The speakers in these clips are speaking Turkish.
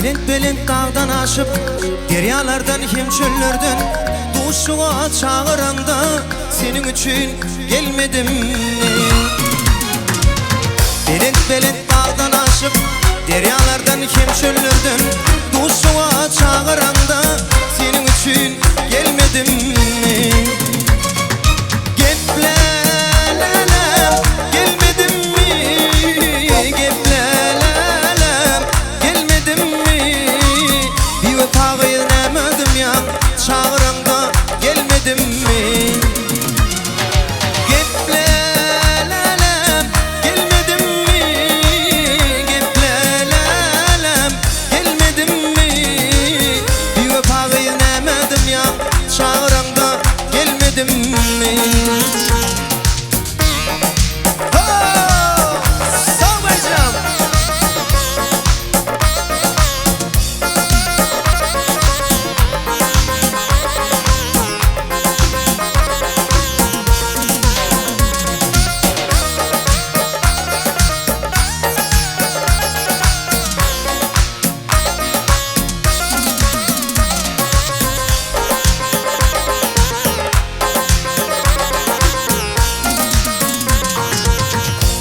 Belent dağdan aşıp deryalardan hem çöllerden duşuğa çağıranda senin için gelmedim mi? Belent dağdan aşıp deryalardan hem çöllerden duşuğa çağıranda senin için gelmedim mi? Çağıranda gelmedim mi? Geplelelem gelmedim mi? Geplelelem gelmedim mi? Bir vefa vermedim ya, çağıranda gelmedim mi?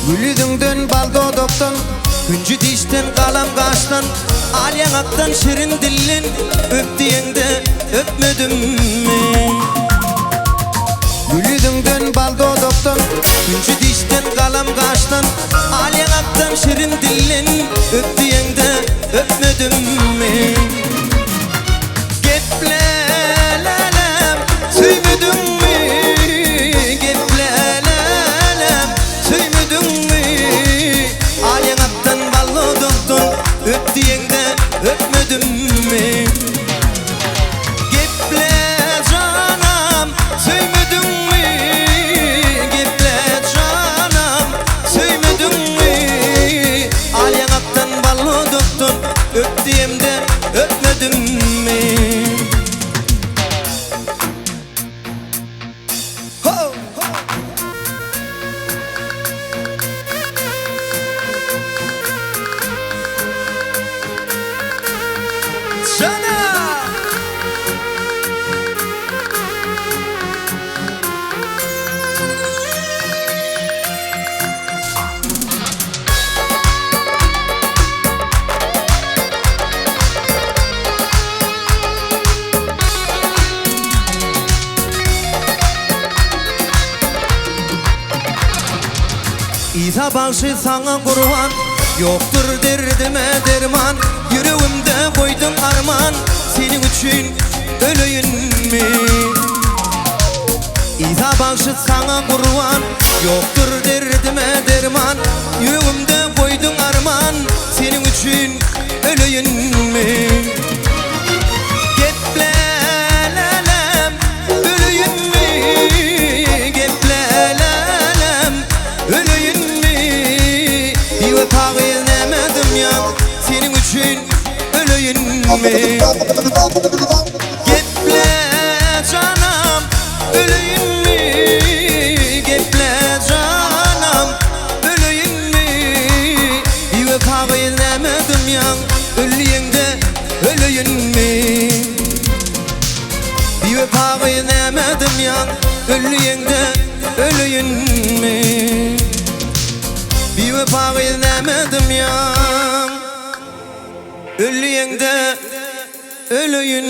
Gülüdünden bal dodoktan, küncü dişten kalam kaştan, al yanaktan şirin dillin, öp diyende öpmedim mi? Gülüdünden bal dodoktan, küncü dişten kalam kaştan, al yanaktan şirin dillin, öp diyende öpmedim mi? Geplelelem söylemedim mi? Öp diyende öpmedim mi? Geple canım söylemedin mi? Geple canım söylemedin mi? Al yanaktan ballı doktun, öp diyende öpmedim mi? Ho, ho. Sana İsa başı sana kurban, yoktur derdime derman. Yüreğimde koydum arman, senin için öleyim mi? İsa başı sana kurban, yoktur derdime derman. Yüreğimde koydum arman, senin için öleyim mi? Geplelelem öleyim mi? Geplelelem öleyim mi? Bir vefa vermedim ya, senin için öleyim mi? Geple canım öleyim mi? Geple canım öleyim mi? Bir vefa vermedim ya, öleyinde öleyim mi? Bir vefa vermedim ya, öleyinde öleyim mi? Bir vefa vermedim ya, öleyinde öleyim